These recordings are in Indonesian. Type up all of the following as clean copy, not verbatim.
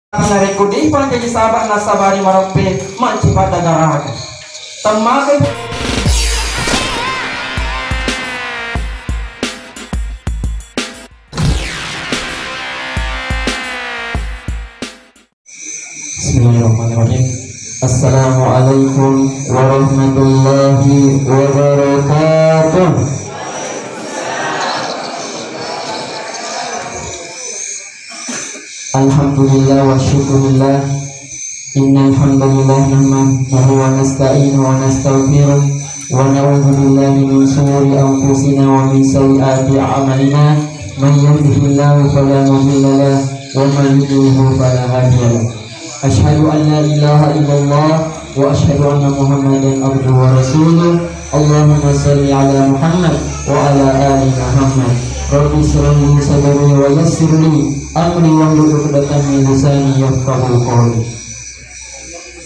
Narekudi pang jadi sahabat nasabari marape mancipat dagaraga temaga. Bismillahirrahmanirrahim. Assalamualaikum warahmatullahi wabarakatuh. Alhamdulillah wa syukurillah. Innal hamdalillah nahmaduhu wa nasta'inuhu wa nastaghfiruh wa na'udzu billahi min shururi anfusina wa min sayyiati a'malina. Man yahdihillahu fala mudilla lahu wa man yudlil fala hadiya lahu. Asyhadu an la ilaha illallah wa asyhadu anna Muhammadan abduhu wa rasuluh. Allahumma shalli ala Muhammad wa ala ali Muhammad. Rabbi shrah li sadri wa yassir li amri wahlul 'uqdatam min lisani yafqahu qawli.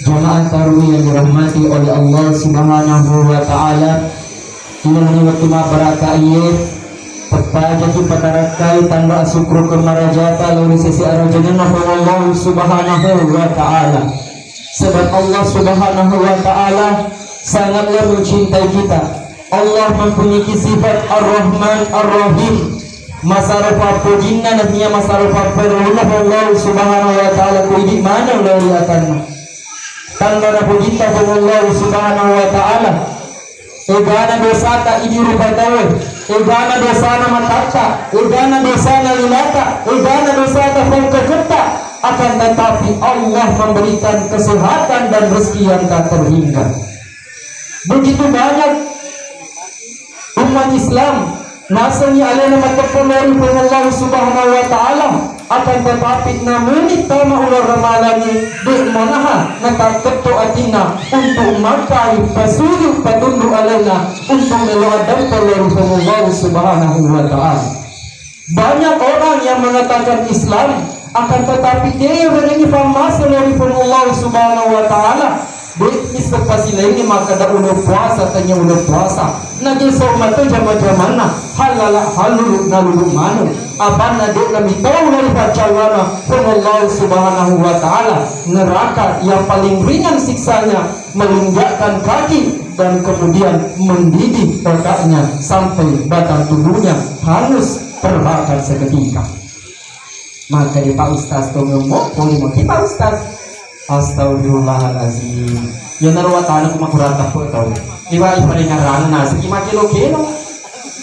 Jamaah tarawih yang dirahmati oleh Allah Subhanahu wa taala, ini waktu mabaraka ieu pepaja ti patarakai tanda syukur kemarajata lalu sisi arajana Allah Subhanahu wa taala. Sebab Allah Subhanahu wa taala sangatlah mencintai kita. Allah mempunyai sifat Ar-Rahman Ar-Rahim. Masarufa pujinna nabiya masarufa perullah Allah Subhanahu wa taala kuidi mana dari akan tanda pujinta Allah Subhanahu wa taala. Egana dosa ta idi rupa tawe, egana dosa na matata, egana dosa na lilata, egana dosa ta pengkeketa. Akan tetapi Allah memberikan kesehatan dan rezeki yang tak terhingga. Begitu banyak umat Islam nasanya alena matapulari Allah Subhanahu wa taala, akan tetapi namun tama ular ramalani bermanaha nataketo atina untuk makai pasujud patundu alena untuk meluadam pelari Allah Subhanahu wa taala. Banyak orang yang mengatakan Islam, akan tetapi dia berini famasa dari Allah Subhanahu wa taala. Betis terpasi lainnya maka dah udah puasa tanya udah puasa. Nagi somat tu jama-jamana halala haluluk naluluk manu. Apa naduk kami tahu dari pacawana Allah Subhanahu wa taala neraka yang paling ringan siksanya menginjakkan kaki dan kemudian mendidih otaknya sampai batang tubuhnya hangus terbakar seketika. Maka di Pak Ustaz tu ngomong boleh kita Ustaz. Astagfirullahalazim. Ya narwatana kumakurata po tau. Iba iparingarana na sa kimakilo-kilo.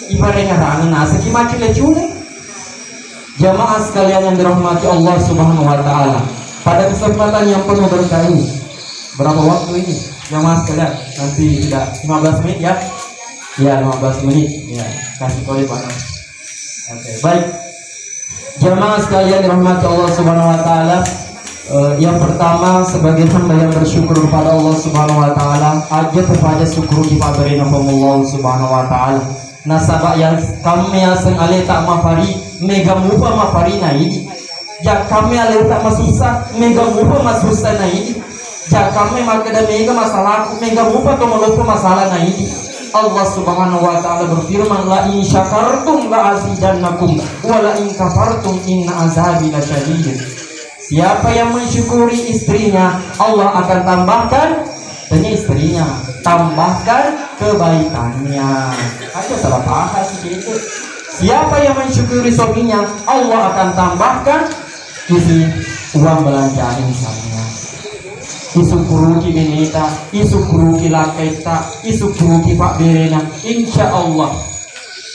Iparingarana na sa kimakilo-kilo. Jamaah sekalian yang dirahmati Allah Subhanahu wa taala. Pada kesempatan yang penuh berkah ini, berapa waktu ini? Jamaah sekalian, nanti tidak 15 menit ya. Ya, 15 menit. Ya, kasih kode Pak. Oke, baik. Jamaah sekalian dirahmati Allah Subhanahu wa taala. Yang pertama sebagai hamba yang bersyukur kepada Allah Subhanahu wa taala, aja kepada syukur diberi Allah Subhanahu wa taala. Nasabak yang kami aseng ale tak mafari mega mupa mafari naidi. Ja kami ale tak masusah mega mupa masusah naidi. Ja kami makada mega masalah mega mupa to melupa masalah naidi. Allah Subhanahu wa taala berfirman, la in syakartum la azidannakum wa la in kafartum inna azabi lasyadid. Siapa yang mensyukuri istrinya, Allah akan tambahkan tanya istrinya, tambahkan kebaikannya. Aja salah bahas gitu. Siapa yang mensyukuri suaminya, Allah akan tambahkan isi uang belanjaan misalnya. Isukuruki beneta, isukuruki laketa, isukuruki pak berena, insya Allah.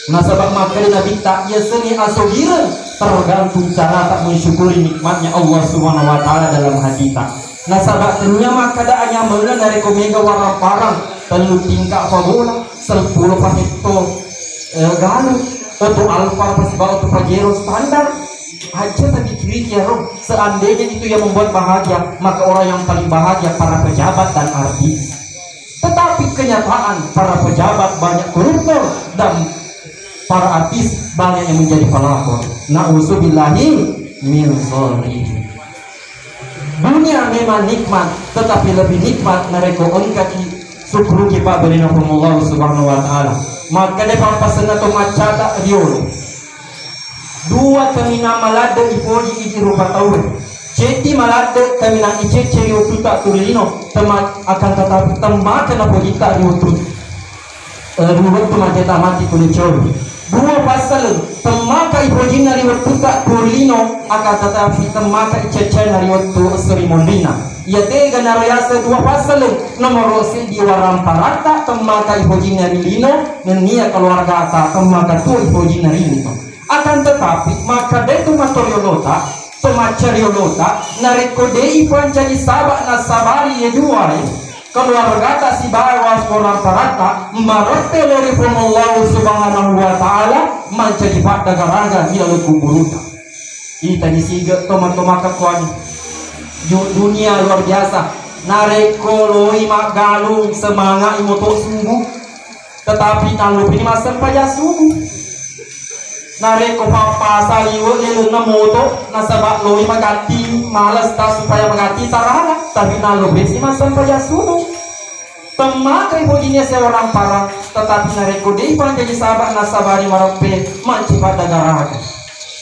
Nasabak makanya Nabi tak ya seni asogiran tergantung cara tak mensyukuri nikmatnya Allah Subhanahu wa taala dalam hati tak. Nasabak tenya maka ada hanya mengenai dari komega warna parang telu tingkah fabola 10 paketo galu atau alfa pas bawa atau pajero standar aja tadi kiri ya roh. Seandainya itu yang membuat bahagia, maka orang yang paling bahagia para pejabat dan artis. Tetapi kenyataan para pejabat banyak koruptor dan para artis banyak yang menjadi pelakor. Na'udzubillahi min dzalik. Dunia memang nikmat, tetapi lebih nikmat mereka engkaki syukur kita beri Allah Subhanahu wa taala. Maka depan pasana to macada riolo. Dua kami nama lada ipoji iti rupa tahu. Ceti malade kami nak icece riutu tak turino temat akan tetapi temat kena pojita riutu riutu mati tamati kulicor. Dua pasal temaka ipojina riutu tak turino akan tetapi temaka icece riutu serimondina. Ia tega narayasa dua pasal nomor rosi di waram parata temaka ipojina rilino nenia keluarga ta temaka tu ipojina rilino. Akan tetapi maka detu matoriolota pemacariolota narekodei pancani sabak nasabari yeduai keluarga tak si bawa sekolah parata marote lori Allah subhanahu wa ta'ala mancani pada garaga dia kuburuta kita disiga toma-toma kekuan dunia luar biasa narekoloi magalung semangat imoto sungguh tetapi nalu ini masa payah sungguh nareko papa saliwo lelu na moto nasabak loi magati malas ta supaya magati tarana tapi nalo besi masan paya suno pemakai bodinya seorang parang tetapi nareko dei panjang sahabat nasabari marape manci pada garaga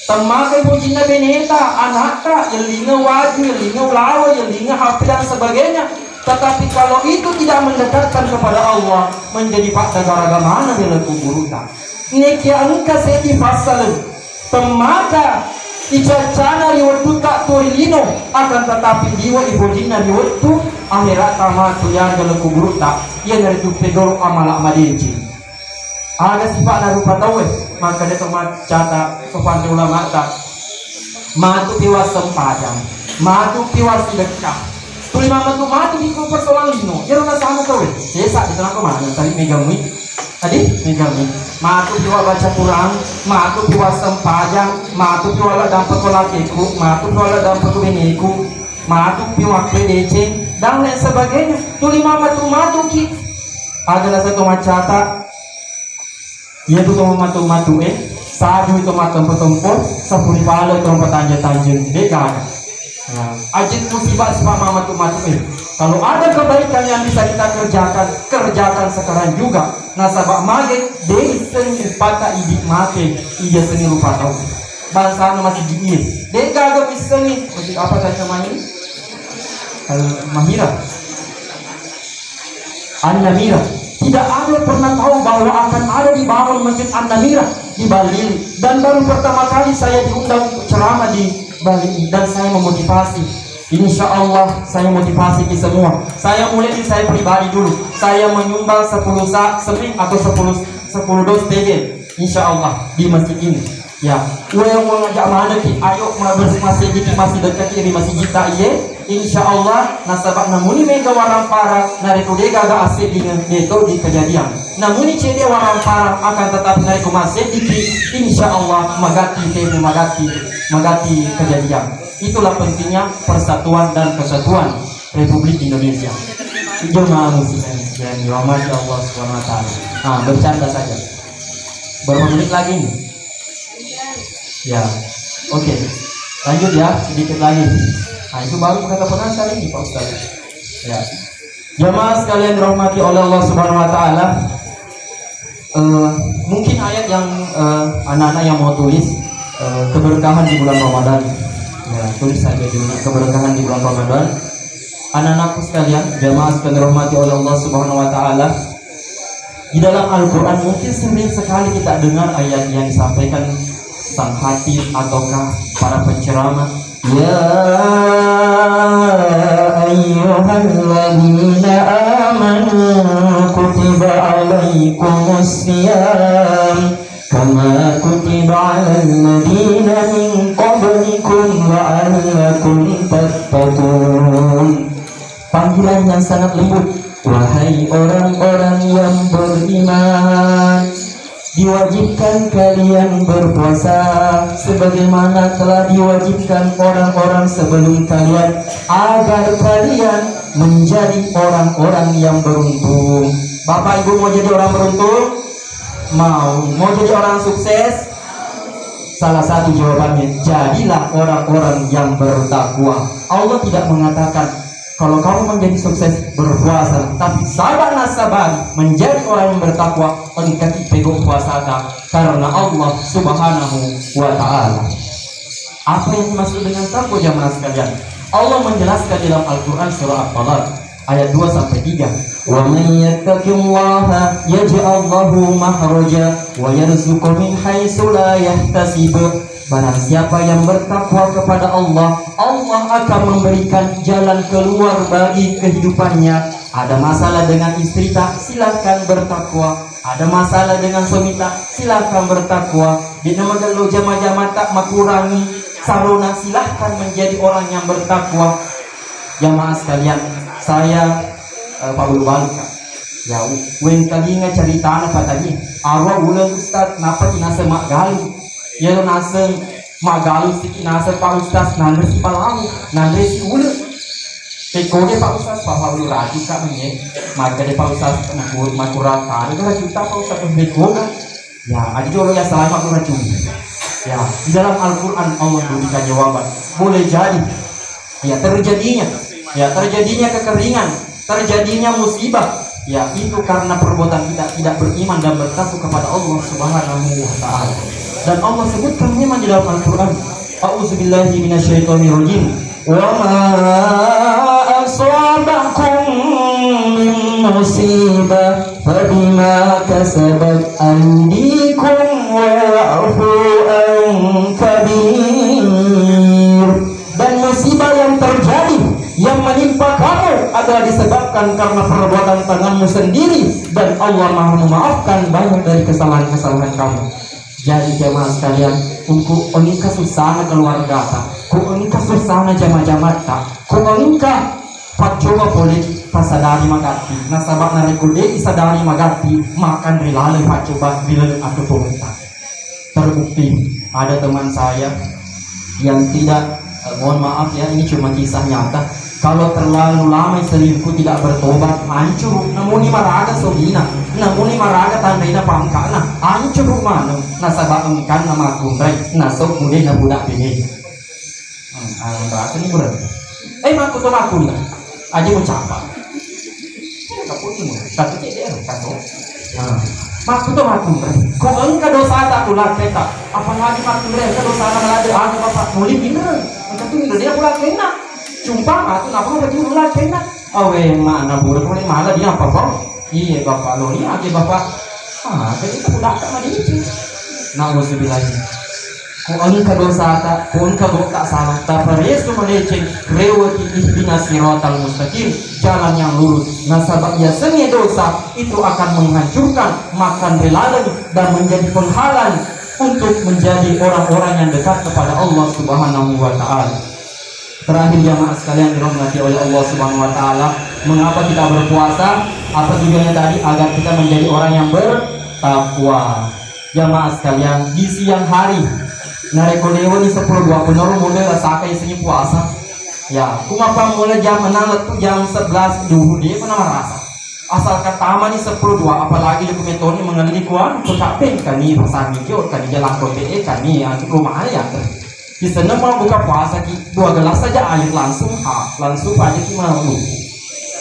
temakai bodinya beneta anakka yelinga waju yelinga ulawa yelinga hafi dan sebagainya tetapi kalau itu tidak mendekatkan kepada Allah menjadi pada garaga mana dia kuburuta nekia angka seti pasal temaka icacana riwatu tak turilino akan tetapi diwa ibodina riwatu akhirat tamat yang dalam kubur tak ia dari tu pedor amalak madeci ada sifat narupa tahu maka dia temat cata sopan ulama tak matu piwas sempajang matu piwas sedekah tulima matu di persoalan lino ya rasa sama tahu desa di tengah kemana tadi megamui tadi megamui matu piwa baca Quran, matu piwa sempajang, matu piwa dapat kolakeku, matu piwa dapat beniku, matu piwa PDC dan lain sebagainya. Tulima matu ki adalah satu macata, yaitu matu saju itu matu tempo, sepuluh pala itu tanja dekat. Ajit musibah sama matu kalau ada kebaikan yang bisa kita kerjakan sekarang juga nasabak mage dei seni pata idik make iya seni lupa tahu bahasa masih gini dei gagal seni masih apa saja main mahira An-Namira tidak ada pernah tahu bahwa akan ada dibangun masjid An-Namira di Bali dan baru pertama kali saya diundang ceramah di Bali dan saya memotivasi. Insya Allah saya motivasi ke semua. Saya mulai dari saya pribadi dulu. Saya menyumbang 10 seming atau 10 dos TG. Insya Allah di masjid ini. Ya, yang mengajak mana ki? Ayo masih dekat di masjid kita iye. Insya Allah nasabak namuni mega warang parang nariku dega ga asik dengan itu di kejadian. Namuni cede warang parang akan tetap nariku masih di insya Allah magati kejadian. Itulah pentingnya persatuan dan kesatuan Republik Indonesia. Jemaah muslimin yang dirahmati Allah Subhanahu wa taala. Nah, bercanda saja. Berapa menit lagi nih? Ya. Oke. Lanjut ya, sedikit lagi. Nah, itu baru kata pengantar ini Pak Ustaz. Ya. Jemaah sekalian dirahmati oleh Allah Subhanahu wa taala. Mungkin ayat yang anak-anak yang mau tulis keberkahan di bulan Ramadan. Ya, tulis saja di keberkahan di bulan Ramadan. Anak-anakku sekalian, jemaah sekalian dirahmati oleh Allah Subhanahu wa taala. Di dalam Al-Qur'an mungkin sering sekali kita dengar ayat yang disampaikan sang khatib ataukah para penceramah. Ya ayyuhalladzina amanu kutiba alaikumusiyam kama kutiba alal ladzina min qablikum la'allakum tattaqun. Panggilan yang sangat lembut, wahai orang-orang yang beriman, diwajibkan kalian berpuasa sebagaimana telah diwajibkan orang-orang sebelum kalian, agar kalian menjadi orang-orang yang beruntung. Bapak Ibu mau jadi orang beruntung? Mau jadi orang sukses? Salah satu jawabannya, jadilah orang-orang yang bertakwa. Allah tidak mengatakan kalau kamu menjadi sukses berpuasa, tapi sabar nasabar menjadi orang yang bertakwa, engkau pego puasa karena Allah Subhanahu wa taala. Apa yang dimaksud dengan takwa jamaah sekalian? Allah menjelaskan dalam Al-Quran surah At-Talaq ayat 2 sampai 3. Wa man yattaqillaha yaj'al lahu makhraja wa yarzuqhu min haitsu la yahtasib. Barang siapa yang bertakwa kepada Allah, Allah akan memberikan jalan keluar bagi kehidupannya. Ada masalah dengan istri tak, silakan bertakwa. Ada masalah dengan suami tak, silakan bertakwa. Di nama kalau jamaah-jamaah tak makurangi saruna, silahkan menjadi orang yang bertakwa. Jamaah sekalian, saya Pak Bulu Balka ya wen tadi nga cerita apa tadi arwah ulang ustaz napa kinasa mak galu ya lo nasa mak galu si kinasa Pak Ustaz nanti si palau nanti si ulang tekode Pak Ustaz Pak Bulu raju kak menye maka de Pak Ustaz makurata itu lah juta Pak Ustaz bekoga ya aja jolo ya salah makuratu ya di dalam Al-Quran Allah memberikan jawaban. Boleh jadi ya terjadinya kekeringan, terjadinya musibah, ya itu karena perbuatan kita tidak beriman dan bertakwa kepada Allah Subhanahu wa taala. Dan Allah sebutkan memang di dalam Al-Quran, a'udzubillahi minasyaitonirrajim. Wa ma asabakum min musibah fabima kasabat aydikum wa ya'fu an kabir. Dan musibah yang terjadi, yang menimpa kamu adalah disebabkan karena perbuatan tanganmu sendiri, dan Allah Maha memaafkan banyak dari kesalahan-kesalahan kamu. Jadi jemaah sekalian, untuk onika susana keluarga ta, ku onika susana jamaah-jamaah ta, ku onika pacoba politik pasadari magati, nasabak na rekode isadari magati, makan rilale pacoba rilale atau pemerintah. Terbukti ada teman saya yang tidak mohon maaf ya, ini cuma kisah nyata. Kalau terlalu lama selingkuh tidak bertobat, hancur. Namun ini maraga sobina, namun ini maraga tandaina pangkana, hancur mana? Nasabak engkan nama kundai, nasok mude na budak bini. Berarti ini berat. Maku to maku lah. Aja mencapa. Kaput ini, satu dia kato. Maku to maku. Kau engkau dosa tak tulah kita. Apalagi maku mereka dosa nak ada aku bapak boleh bener. Engkau tu dia pula kena. Cuma aku napa baju ulah kena. Awe mana boleh boleh malah dia apa kok? Iya bapak lo ni age bapak. Jadi kita budak tak mandi itu. Nauzubillah. Kau engkau dosa tak, kau engkau tak salah. Tapares tu meleceh. Rewati ihdinas siratal mustaqim, jalan yang lurus. Nasabaknya seni dosa itu akan menghancurkan, makan belalang dan menjadi penghalang untuk menjadi orang-orang yang dekat kepada Allah Subhanahu wa taala. Terakhir jamaah sekalian dirahmati oleh Allah Subhanahu wa taala, mengapa kita berpuasa? Apa tujuannya tadi? Agar kita menjadi orang yang bertakwa. Jamaah sekalian, di siang hari narekolewo ni 10-20 mulai rasakan sini puasa. Ya, kumapa mulai jam 6 tu jam 11 dulu dia pernah merasa. Asal kata ni 10-2 apalagi dokumen ni mengalami kuan pekapeng kani pasang hijau kani jalan kote kani antuk rumah ya. Di sana mau buka puasa ki 2 gelas saja air langsung aja ki mau.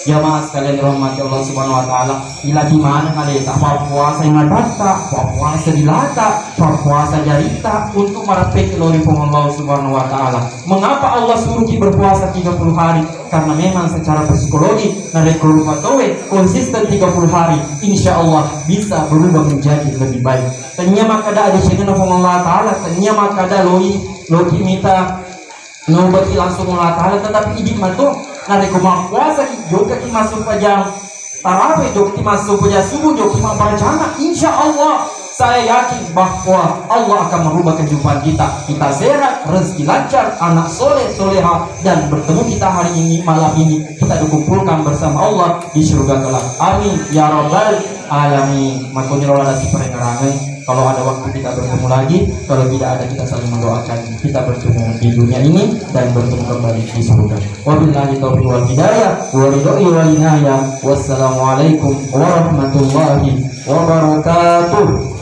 Jamaah sekalian dirahmati Allah Subhanahu wa taala, ila di mana kali tak mau puasa yang data, puasa dilata, puasa jarita untuk merapek lori Allah Subhanahu wa taala. Mengapa Allah suruh kita berpuasa 30 hari? Karena memang secara psikologi narekul patowe konsisten 30 hari, insya Allah bisa berubah menjadi lebih baik. Ternyata kada ada syaitan Allah taala, ternyata kada lori minta nobati langsung Allah taala, tetapi idik mantu narik kumang puasa juga kita masuk pada tarawih, juga kita masuk pada subuh, juga kita berencana. Insya Allah saya yakin bahwa Allah akan merubah kehidupan kita. Kita sehat, rezeki lancar, anak soleh soleha, dan bertemu kita hari ini malam ini kita dikumpulkan bersama Allah di surga kelak. Amin ya rabbal alamin. Makanya rola nasi perengarangan. Kalau ada waktu kita bertemu lagi, kalau tidak ada kita saling mendoakan kita bertemu di dunia ini dan bertemu kembali di surga. Wabillahi taufiq wal hidayah wa ridho wal inayah. Wassalamualaikum warahmatullahi wabarakatuh.